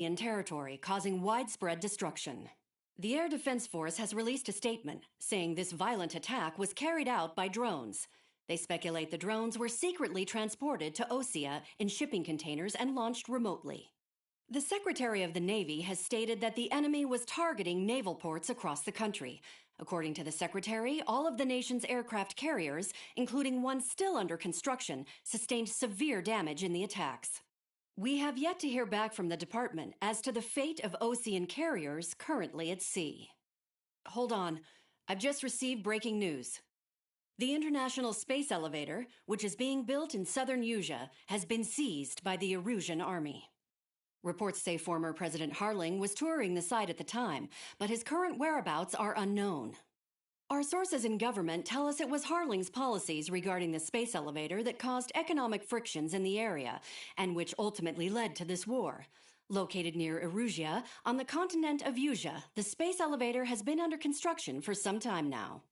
in territory, causing widespread destruction. The Air Defense Force has released a statement saying this violent attack was carried out by drones. They speculate the drones were secretly transported to Osea in shipping containers and launched remotely. The Secretary of the Navy has stated that the enemy was targeting naval ports across the country. According to the Secretary, all of the nation's aircraft carriers, including one still under construction, sustained severe damage in the attacks. We have yet to hear back from the department as to the fate of Osean carriers currently at sea. Hold on. I've just received breaking news. The International Space Elevator, which is being built in southern Usea, has been seized by the Erusian army. Reports say former President Harling was touring the site at the time, but his current whereabouts are unknown. Our sources in government tell us it was Harling's policies regarding the space elevator that caused economic frictions in the area, and which ultimately led to this war. Located near Erusia, on the continent of Usea, the space elevator has been under construction for some time now.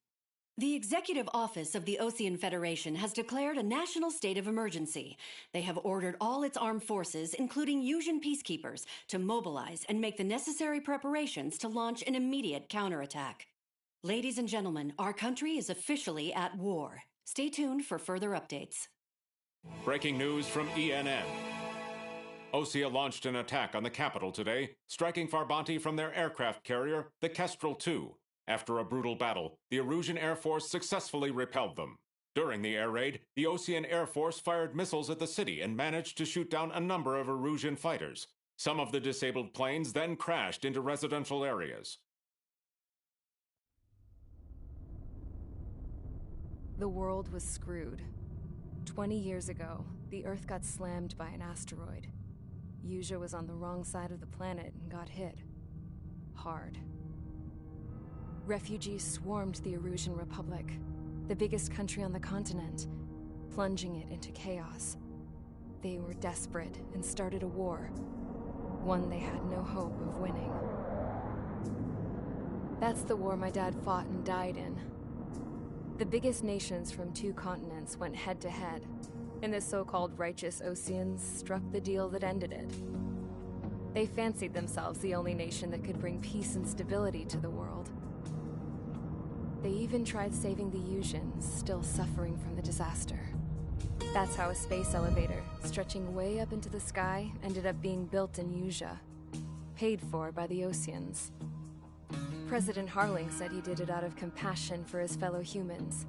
The Executive Office of the Osean Federation has declared a national state of emergency. They have ordered all its armed forces, including Usian peacekeepers, to mobilize and make the necessary preparations to launch an immediate counterattack. Ladies and gentlemen, our country is officially at war. Stay tuned for further updates. Breaking news from ENN. Osea launched an attack on the capital today, striking Farbanti from their aircraft carrier, the Kestrel II. After a brutal battle, the Erusian Air Force successfully repelled them. During the air raid, the Osean Air Force fired missiles at the city and managed to shoot down a number of Erusian fighters. Some of the disabled planes then crashed into residential areas. The world was screwed. 20 years ago, the Earth got slammed by an asteroid. Usea was on the wrong side of the planet and got hit. Hard. Refugees swarmed the Erusian Republic, the biggest country on the continent, plunging it into chaos. They were desperate and started a war, one they had no hope of winning. That's the war my dad fought and died in. The biggest nations from 2 continents went head-to-head, and the so-called righteous Oseans struck the deal that ended it. They fancied themselves the only nation that could bring peace and stability to the world. They even tried saving the Usians, still suffering from the disaster. That's how a space elevator, stretching way up into the sky, ended up being built in Usea, paid for by the Oseans. President Harling said he did it out of compassion for his fellow humans.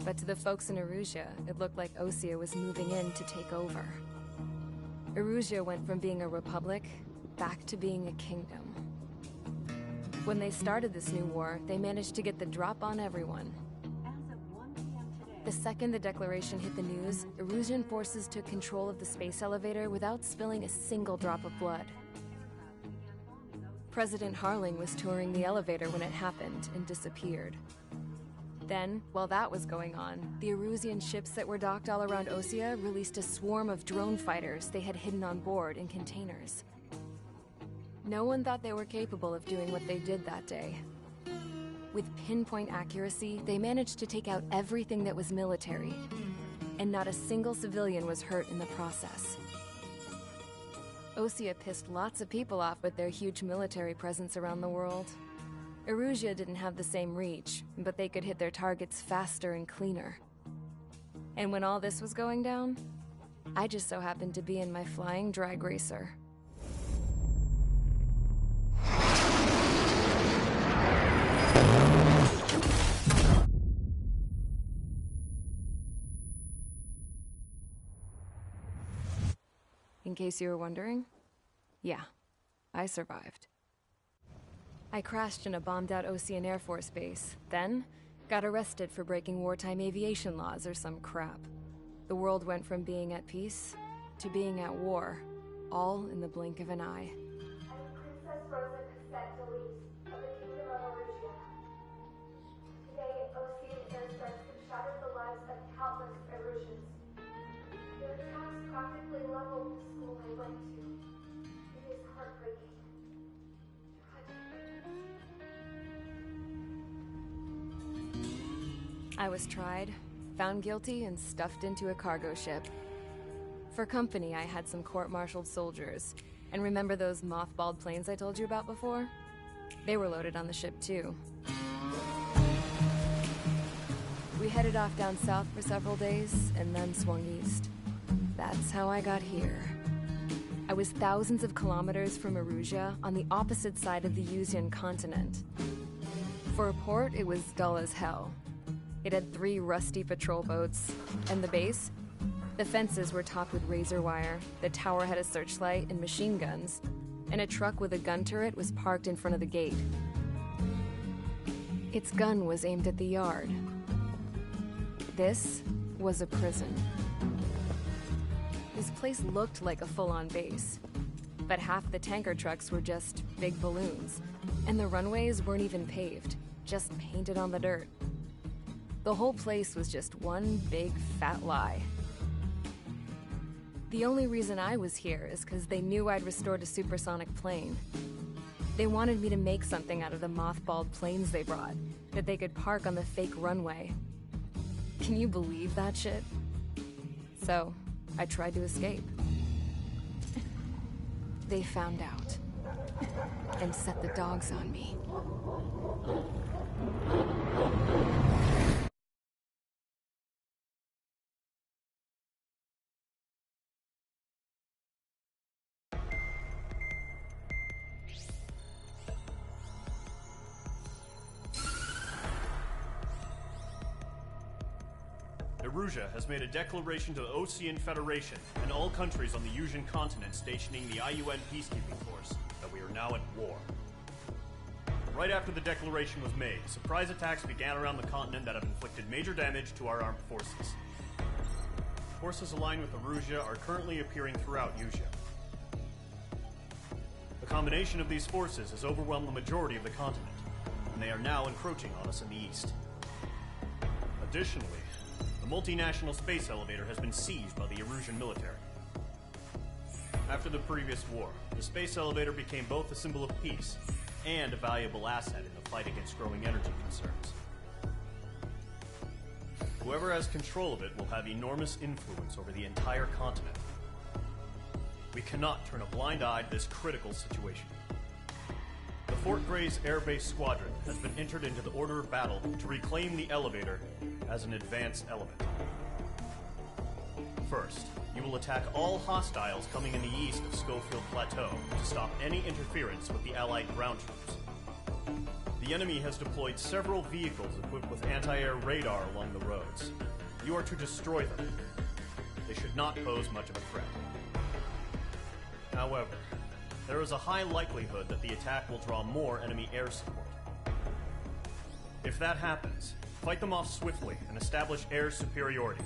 But to the folks in Erusia, it looked like Osea was moving in to take over. Erusia went from being a republic back to being a kingdom. When they started this new war, they managed to get the drop on everyone. The second the declaration hit the news, Erusian forces took control of the space elevator without spilling a single drop of blood. President Harling was touring the elevator when it happened and disappeared. Then, while that was going on, the Erusian ships that were docked all around Osea released a swarm of drone fighters they had hidden on board in containers. No one thought they were capable of doing what they did that day. With pinpoint accuracy, they managed to take out everything that was military, and not a single civilian was hurt in the process. Osea pissed lots of people off with their huge military presence around the world. Erusia didn't have the same reach, but they could hit their targets faster and cleaner. And when all this was going down, I just so happened to be in my flying drag racer. In case you were wondering, yeah, I survived. I crashed in a bombed-out Osean Air Force base, then got arrested for breaking wartime aviation laws or some crap. The world went from being at peace to being at war, all in the blink of an eye. I am Princess Rosa Cassette Delise of the Kingdom of Erusia. Today, Osean airstrikes have shattered the lives of countless Erusians. Their attacks practically leveled the school I went to. It is heartbreaking. I was tried, found guilty, and stuffed into a cargo ship. For company, I had some court-martialed soldiers, And remember those mothballed planes I told you about before? They were loaded on the ship too. We headed off down south for several days, and then swung east. That's how I got here. I was thousands of kilometers from Erusia, on the opposite side of the Yuzian continent. For a port, it was dull as hell. It had 3 rusty patrol boats, and the base? The fences were topped with razor wire, the tower had a searchlight and machine guns, and a truck with a gun turret was parked in front of the gate. Its gun was aimed at the yard. This was a prison. This place looked like a full-on base, but half the tanker trucks were just big balloons, and the runways weren't even paved, just painted on the dirt. The whole place was just one big fat lie. The only reason I was here is because they knew I'd restored a supersonic plane. They wanted me to make something out of the mothballed planes they brought, that they could park on the fake runway. Can you believe that shit? So, I tried to escape. They found out, and set the dogs on me. Erusia has made a declaration to the Osean Federation and all countries on the Yuzian continent stationing the IUN peacekeeping force that we are now at war. Right after the declaration was made, surprise attacks began around the continent that have inflicted major damage to our armed forces. Forces aligned with Erusia are currently appearing throughout Yusia. The combination of these forces has overwhelmed the majority of the continent, and they are now encroaching on us in the east. Additionally, the multinational space elevator has been seized by the Erusian military. After the previous war, the space elevator became both a symbol of peace and a valuable asset in the fight against growing energy concerns. Whoever has control of it will have enormous influence over the entire continent. We cannot turn a blind eye to this critical situation. The Fort Gray's Air Base Squadron has been entered into the order of battle to reclaim the elevator as an advanced element. First, you will attack all hostiles coming in the east of Schofield Plateau to stop any interference with the Allied ground troops. The enemy has deployed several vehicles equipped with anti-air radar along the roads. You are to destroy them. They should not pose much of a threat. However, there is a high likelihood that the attack will draw more enemy air support. If that happens, fight them off swiftly and establish air superiority.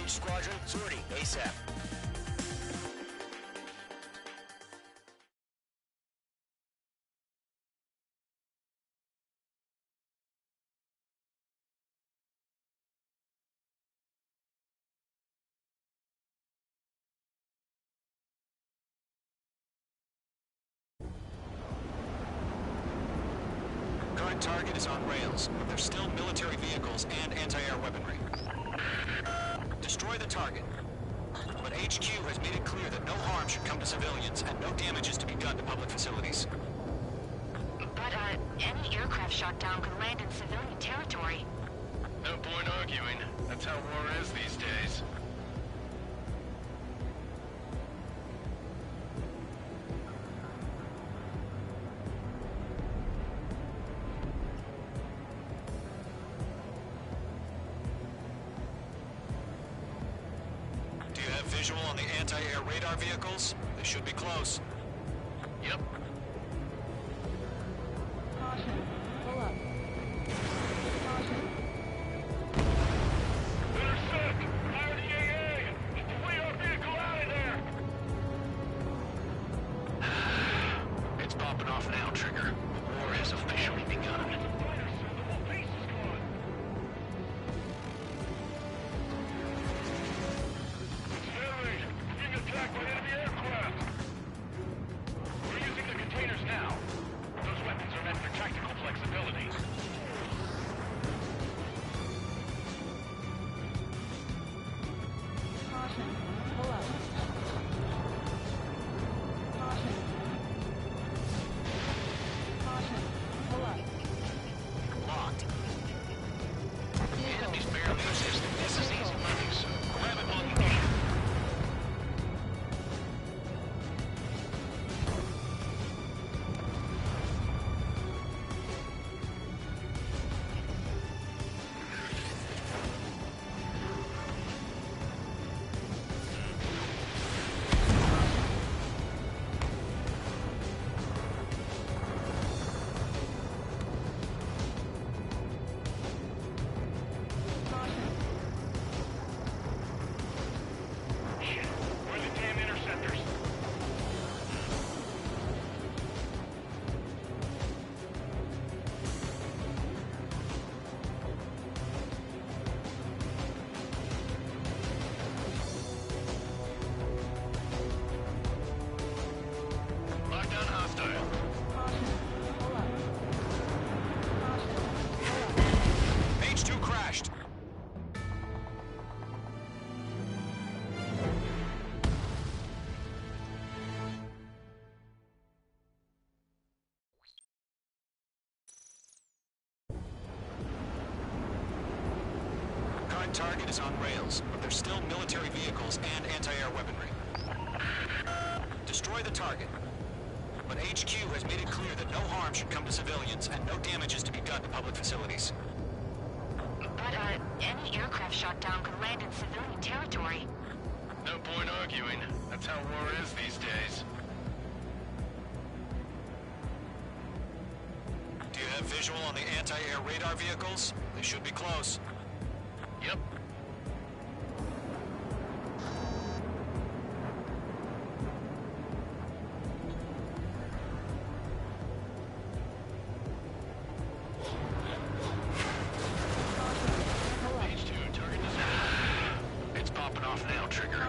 Squadron, sortie, ASAP. Current target is on rails, but there's still military vehicles and anti-air weaponry. Destroy the target. But HQ has made it clear that no harm should come to civilians and no damage is to be done to public facilities. But, any aircraft shot down could land in civilian territory. No point arguing. That's how war is these days. Do you have visual on the anti-air radar vehicles? They should be close. Yep. Pull up. Intercept! Fire the AA! Flee our vehicle out of there! It's popping off now, Trigger. War has officially begun. The whole base is gone! Accelerate! We're being attacked by enemy aircraft! We're using the containers now. Those weapons are meant for tactical flexibility. Pull up. Pull up. Locked. Enemy's barely resisting. This is easy money, so grab it while you can. Shit, where are the damn interceptors? Lockdown hostile. Pull up. H2 crashed. Current target is on rails, but there's still military vehicles and anti-air weaponry. Destroy the target. But HQ has made it clear that no harm should come to civilians and no damage is to be done to public facilities. But, any aircraft shot down could land in civilian territory. No point arguing. That's how war is these days. Do you have visual on the anti-air radar vehicles? They should be close. Yep. H2, target is It's popping off now, Trigger.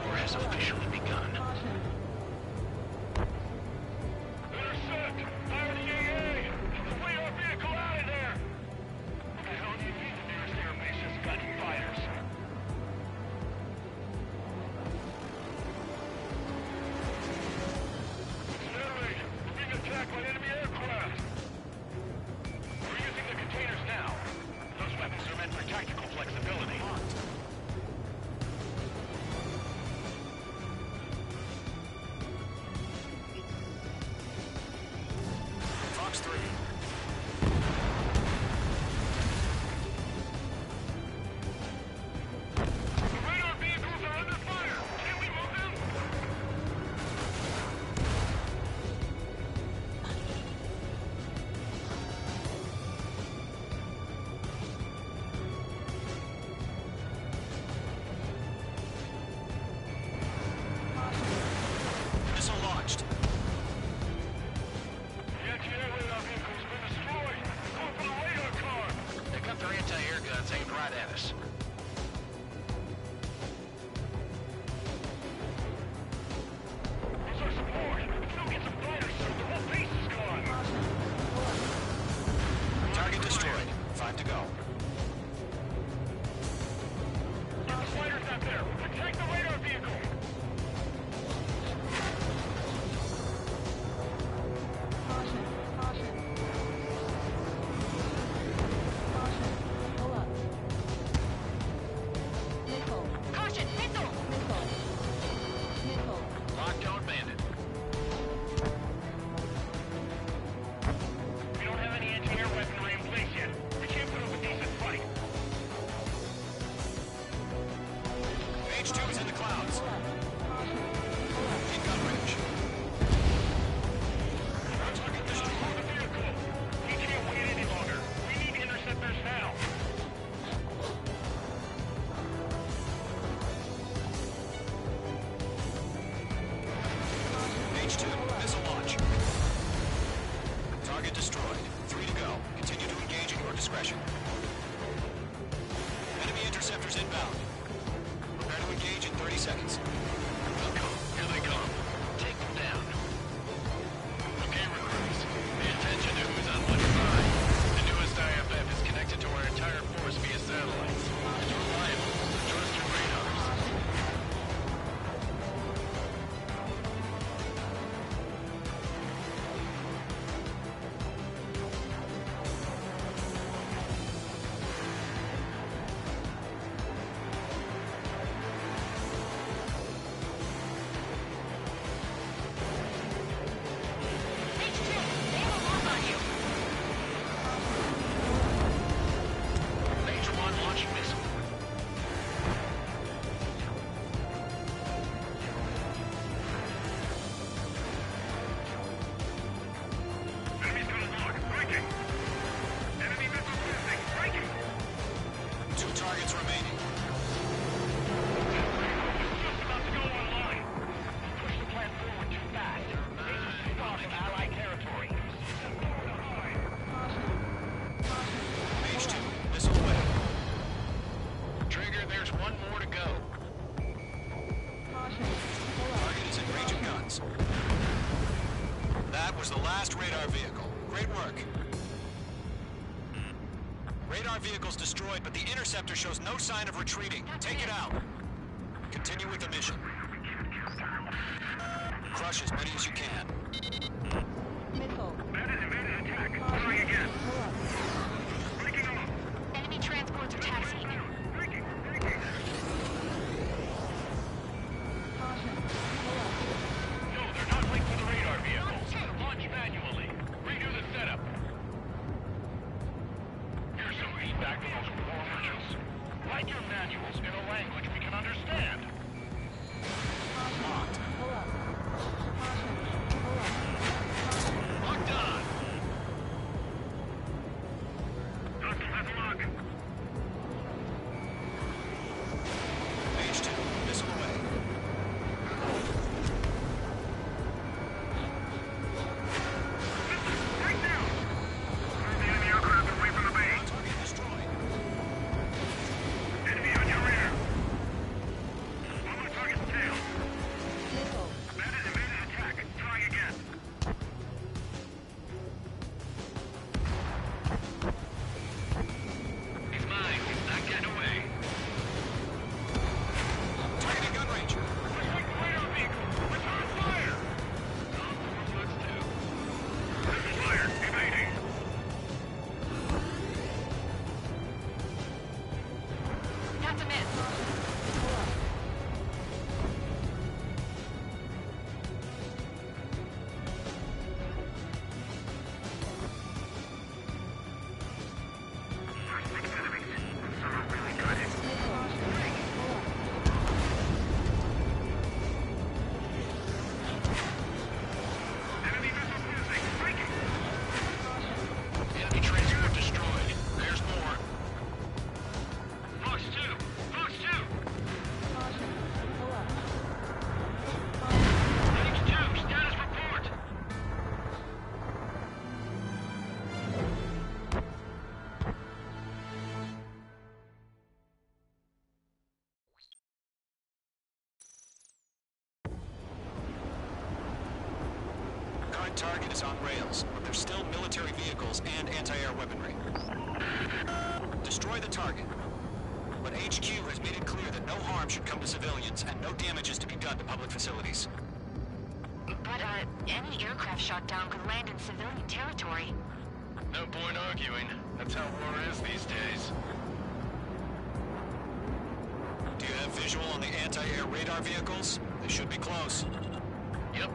War has officially begun. intercept! Fire the AA! Flee our vehicle out of there! What the hell do you mean the nearest airbase has gunning fighters? Accelerate! We're being attacked by enemy aircraft! We're using the containers now. Those weapons are meant for tactical flexibility. Fox 3. The radar vehicles are under fire! Can we move them? Missile launched. The anti-air radar vehicle's been destroyed! Going for the radar car! They got their anti-air guns aimed right at us. Where's our support? If we don't get some fighters soon, the whole base is gone! H2 is in the clouds. In gun range. Our target destroyed the vehicle. He can't wait any longer. We need interceptors now. H2, missile launch. Target destroyed. 3 to go. Continue to engage at your discretion. Enemy interceptors inbound. Prepare to engage in 30 seconds. Welcome. Here they come. Take them down. Okay, recruits. Pay attention to who's on what side. The newest IFF is connected to our entire force via satellites. It's reliable, so trust your radars. Major 1 launching missile. Enemy's got a lock. Breaking. Enemy missile missing. Breaking. 2 targets remaining. Just about to go online. Push the plan forward too fast. Major far from Allied territory. H2, missile away. Trigger, there's one more to go. Target is in range of guns. That was the last radar vehicle. Great work. Radar vehicle's destroyed, but the interceptor shows no sign of retreating. Take it out. Continue with the mission. Crush as many as you can. Embedded attack. Try again. Breaking off. Enemy transports are taxiing. Breaking. No, they're not linked to the radar vehicle. Launch manually. Redo the setup. Here's some feedback from those core merchants. Write your manuals in a language we can understand. Locked. Locked on. Hostile has a lock. H2, missile away. Right now. Move the enemy aircraft away from the base. Target destroyed. Enemy on your rear. On the target's tail. Embedded attack. Try again. He's mine. He's not getting away. Target in gun range. Restrict the radar vehicle. Return fire. No, looks two. Missile fire. Evading. Got the miss. Six enemies. Someone really got it. Enemy missile missing. Breaking. Enemy transport destroyed. There's more. Fox 2! Fox 2! H2, status report! Current target is on rails, but there's still military vehicles and anti-air weaponry. Destroy the target. But HQ has made it clear that no harm should come to civilians and no damage is to be done to public facilities. But, any aircraft shot down could land in civilian territory. No point arguing. That's how war is these days. Do you have visual on the anti-air radar vehicles? They should be close. Yep.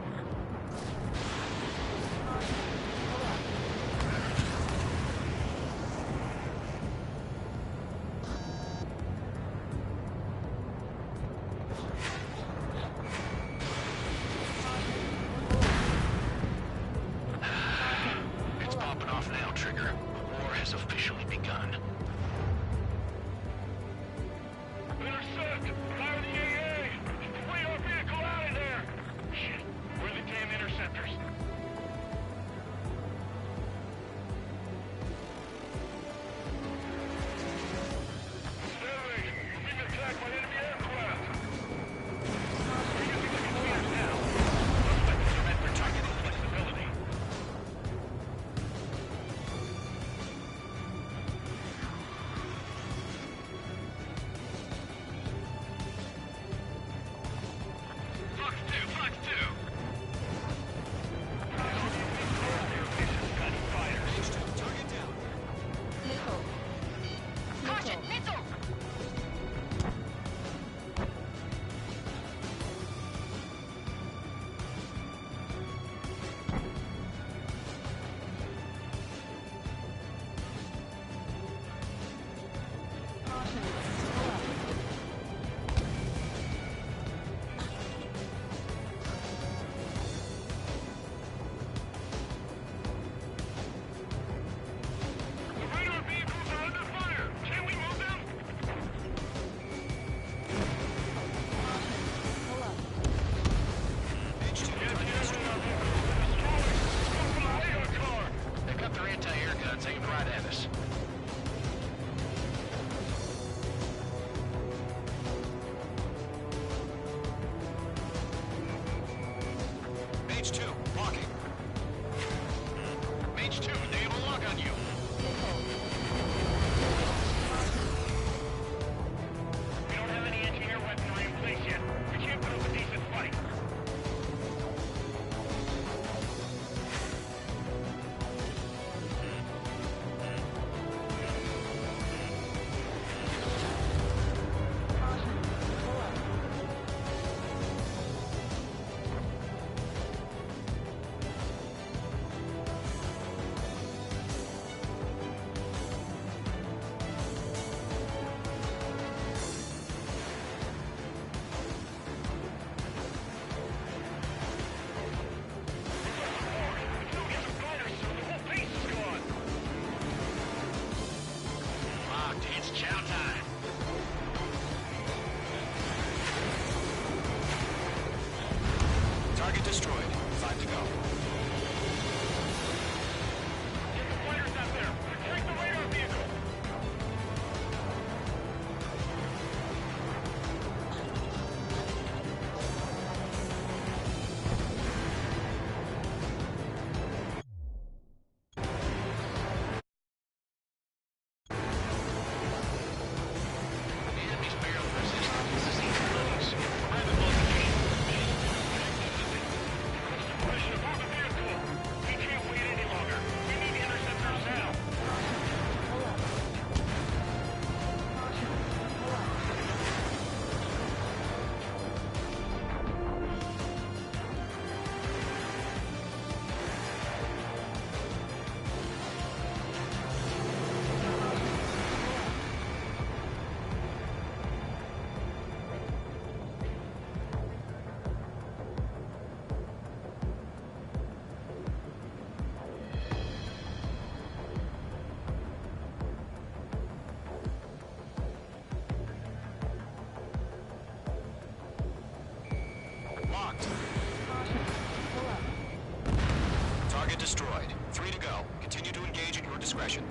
destroyed. 3 to go. Continue to engage at your discretion.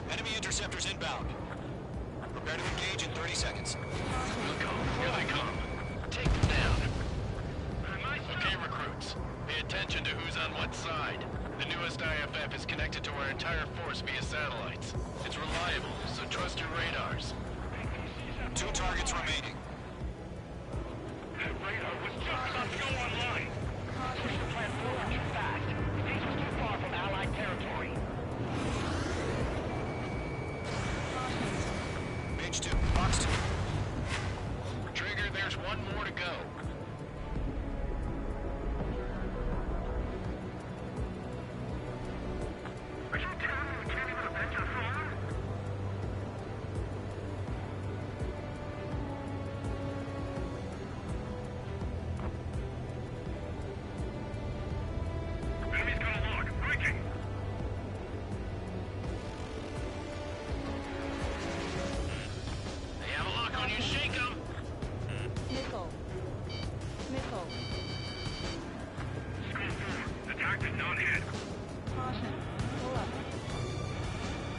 Enemy interceptors inbound. Prepare to engage in 30 seconds. Here they come. Take them down. Okay, recruits. Pay attention to who's on what side. The newest IFF is connected to our entire force via satellites. It's reliable, so trust your radars. 2 targets remaining. That radar was just about to go online. Push the plant forward too fast. Station's too far from Allied territory. Mage 2, Fox 2. Trigger, there's one more to go. Are you telling me we can't even avenge our father? Enemy's got a lock. Breaking. They have a lock on you. Shake 'em. Missile. Missile. School 4. The tactic not hit. Caution. Pull up.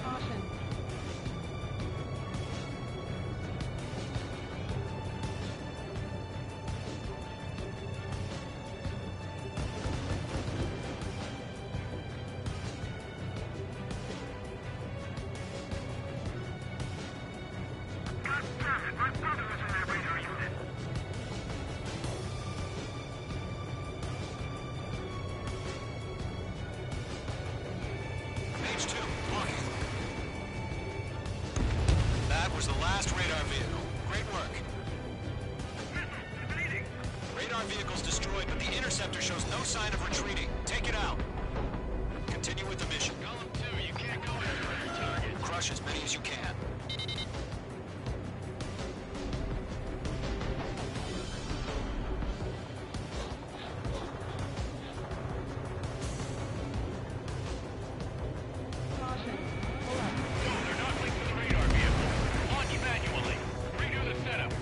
Caution. God damn it. My brother was in that radar unit. Mage 2, blocking. That was the last radar vehicle. Great work. Bleeding. Radar vehicle's destroyed, but the interceptor shows no sign of retreating. Take it out. Continue with the mission. Golem 2, you can't go after every target. Crush as many as you can. Caution. Pull up. No, they're not linked to the radar vehicle. Launch manually. Redo the setup.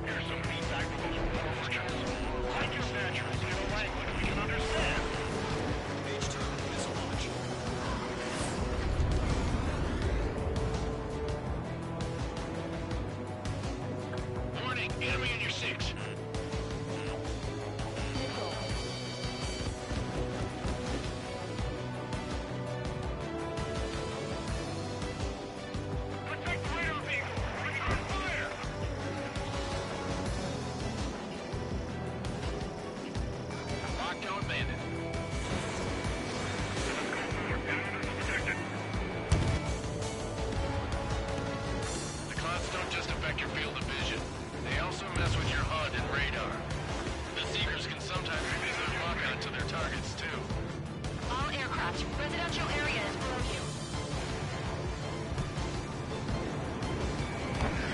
Here's some feedback from those warlords. Like your veterans in a language we can understand. Mage 2, missile launch. Warning, enemy in your 6. Missile. Protect the radar vehicle. Ready for fire. Lockdown bandit. The clouds don't just affect your field of vision. They also mess with your HUD and radar. The Seekers can sometimes revisit lockout to their targets, too. All aircraft, residential area is below you.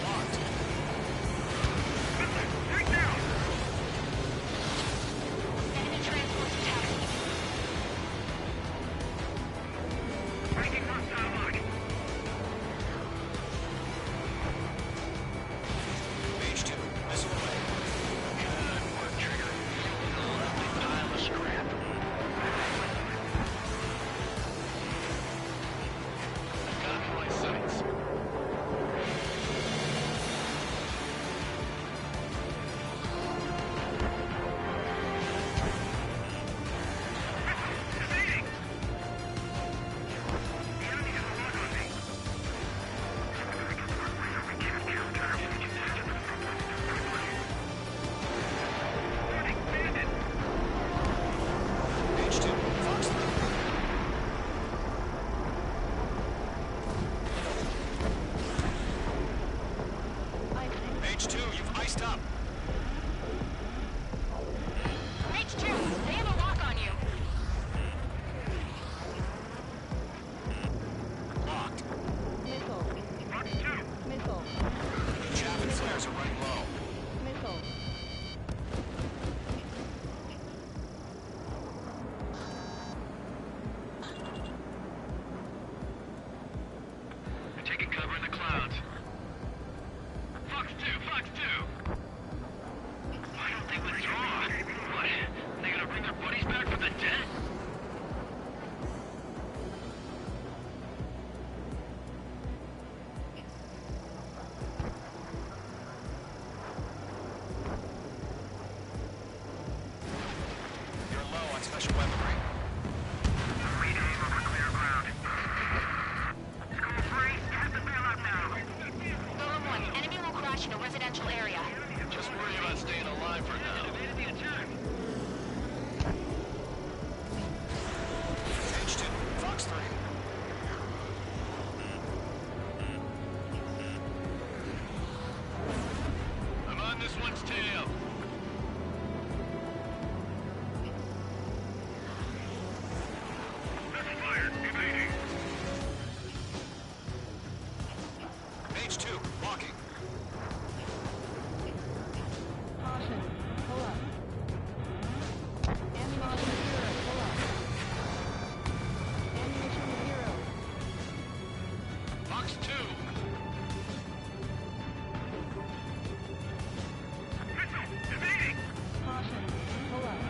Locked. Take down! Enemy transports taxi. Breaking hostile lock. Mage 2, missile away. Good work, Trigger. Lovely pile of scrap. I've got it in my sights. Evading! The enemy has a lock on me. Warning, bandit! Mage 2, Fox 3. Mage 2, you've iced up. Mage 2, they have a lock on you. Locked. Missile. Fox 2! Missile. Chaff and flares are running low. Missile. Taking cover in the clouds. Fox 2! Fox 2! H2, locking. Caution. Pull up. Ammunition 0. Pull up. Ammunition 0. Fox 2. Caution. Pull up.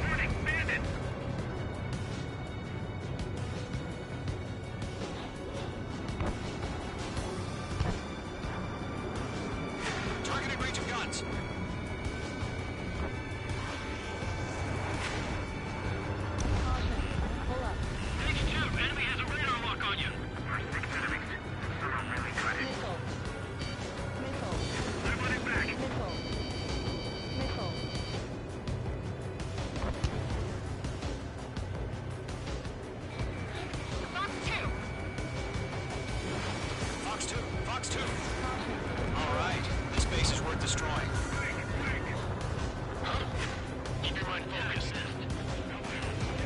Warning, bandit. Targeting range of guns. Caution. Pull up. H2, enemy has a radar lock on you. Missile. Missile. I'm running back. Missile. Missile. Fox 2. Fox 2, Fox 2. Caution. All right, this base is worth destroying. Keep your mind focused.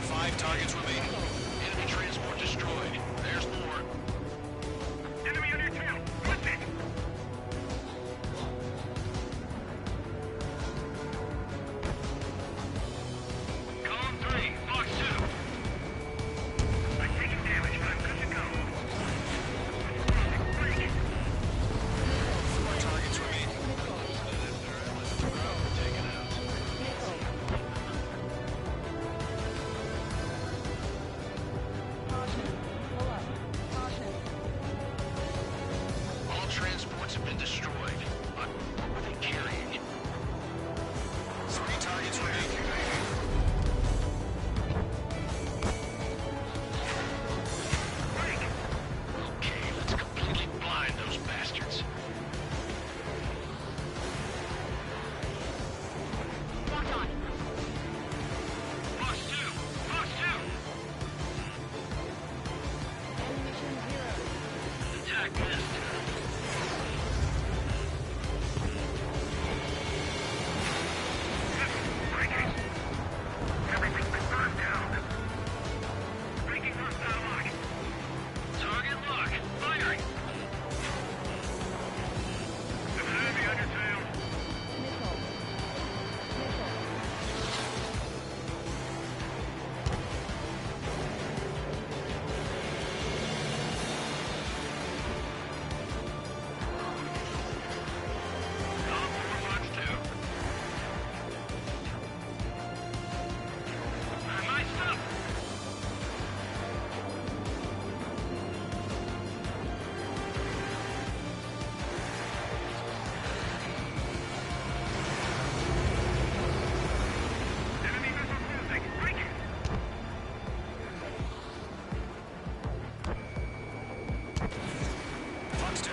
5 targets remaining. Enemy transport destroyed. There's more. Enemy on your tail. What's it? Column 3, Fox 2. I'm taking damage, but I'm good to go. Break. 4 targets remaining. Taken out. Caution. Pull up. Caution. All transports have been destroyed. But what were they carrying? 3 targets remaining. Okay, let's completely blind those bastards. Locked on. Fox 2! Fox 2! Ammunition 0. Attack missed. Breaking. Everything's been burned down. Breaking hostile lock. Target lock. Firing. There's an enemy on your tail. Missile. Missile. Column 4, Fox 2. My stuff! Enemy missile closing. Breaking. Fox 2.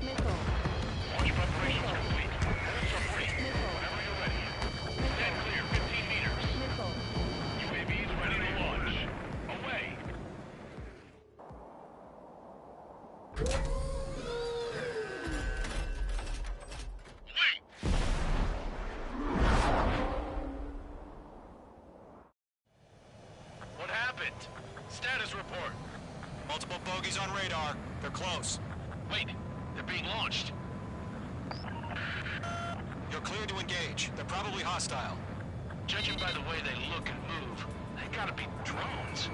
Missile. Launch preparations complete. Submarine. Missile. Whenever you're ready. Stand clear, 15 meters. Missile. UAVs ready to launch. Away. Wait! What happened? Status report. Multiple bogeys on radar. They're close. Wait, they're being launched. You're clear to engage. They're probably hostile. Judging by the way they look and move, they gotta be drones.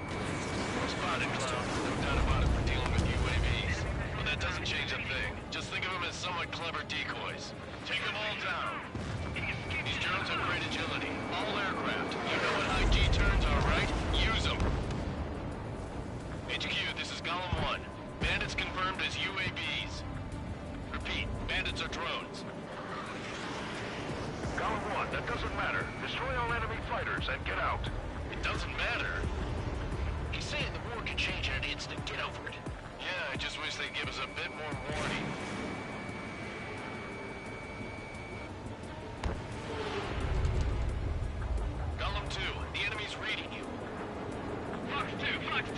Spotted, Cloud. No doubt about it for dealing with UAVs. But that doesn't change a thing. Just think of them as somewhat clever decoys. Take them all down. These drones have great agility. All aircraft. You know what high G turns are, right? Use them. HQ, this is Golem 1. Bandits confirmed as UAVs. Repeat, bandits are drones. Golem 1, that doesn't matter. Destroy all enemy fighters and get out. It doesn't matter? He's saying the war could change in an instant. Get over it. Yeah, I just wish they'd give us a bit more warning. Golem 2, the enemy's reading you. Fox 2, Fox 2!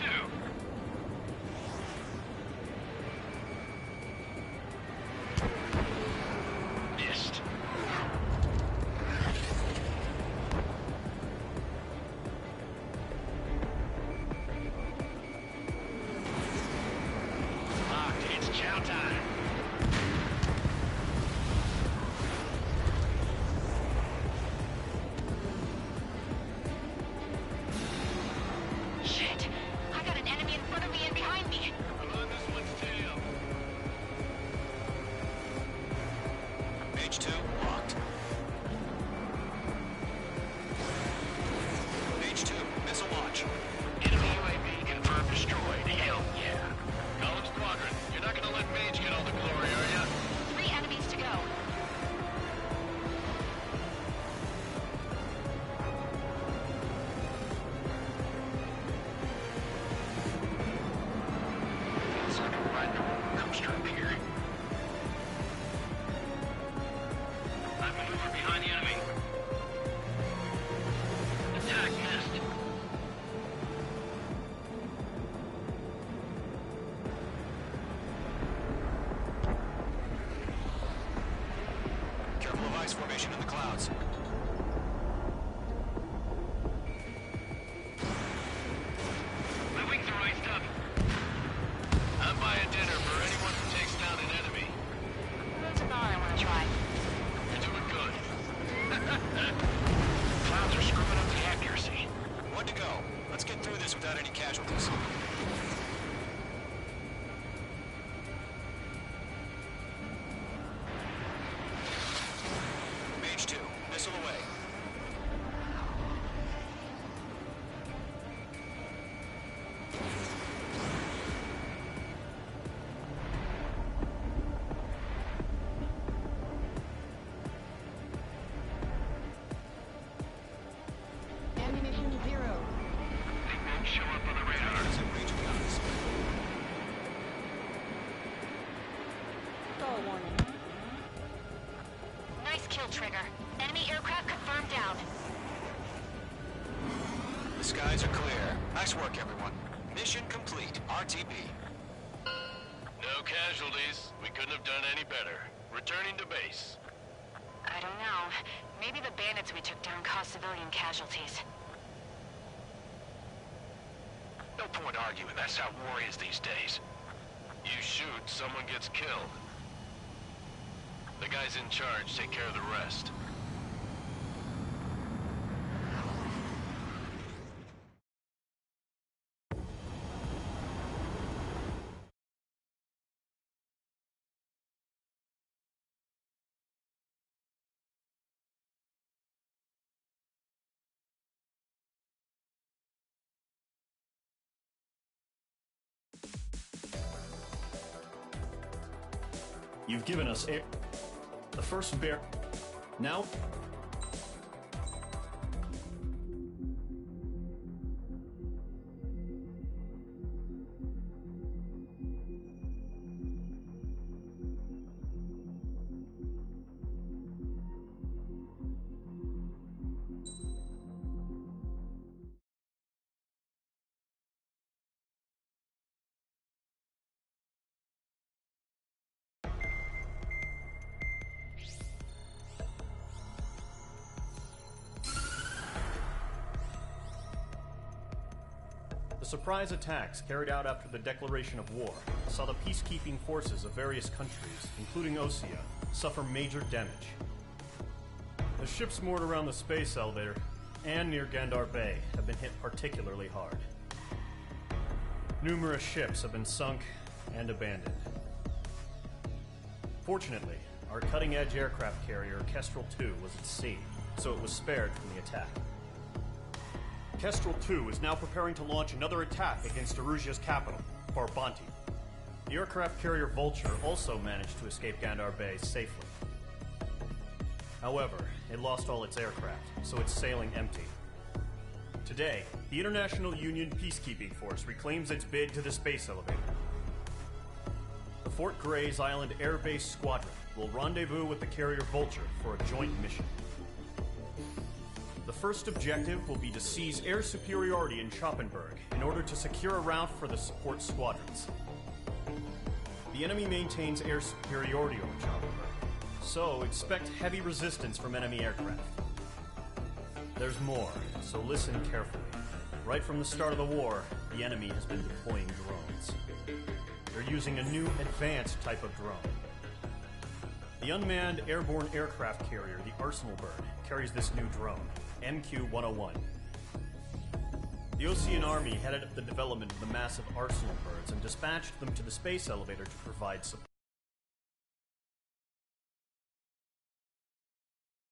Missed. formation in the clouds. My wings are iced up. I'm buying dinner for anyone who takes down an enemy. There's another I want to try. You're doing good. Clouds are screwing up the accuracy. One to go. Let's get through this without any casualties. Mage 2, missile away. Ammunition 0. Won't show up on the radar. Raging guns. Stall warning. Nice kill, Trigger. Enemy aircraft confirmed down. The skies are clear. Nice work, everyone. Mission complete. RTB. No casualties. We couldn't have done any better. Returning to base. I don't know. Maybe the bandits we took down caused civilian casualties. No point arguing. That's how war is these days. You shoot, someone gets killed. The guys in charge take care of the rest. You've given us air. The first bear. Now. The surprise attacks carried out after the declaration of war saw the peacekeeping forces of various countries, including Osea, suffer major damage. The ships moored around the space elevator and near Gandar Bay have been hit particularly hard. Numerous ships have been sunk and abandoned. Fortunately, our cutting-edge aircraft carrier Kestrel 2 was at sea, so it was spared from the attack. Kestrel 2 is now preparing to launch another attack against Erusia's capital, Farbanti. The aircraft carrier Vulture also managed to escape Gandar Bay safely. However, it lost all its aircraft, so it's sailing empty. Today, the International Union Peacekeeping Force reclaims its bid to the space elevator. The Fort Gray's Island Air Base Squadron will rendezvous with the carrier Vulture for a joint mission. The first objective will be to seize air superiority in Schoppenberg in order to secure a route for the support squadrons. The enemy maintains air superiority over Schoppenberg, so expect heavy resistance from enemy aircraft. There's more, so listen carefully. Right from the start of the war, the enemy has been deploying drones. They're using a new advanced type of drone. The unmanned airborne aircraft carrier, the Arsenal Bird, carries this new drone, MQ-101. The Osean Army headed up the development of the massive Arsenal Birds and dispatched them to the space elevator to provide support.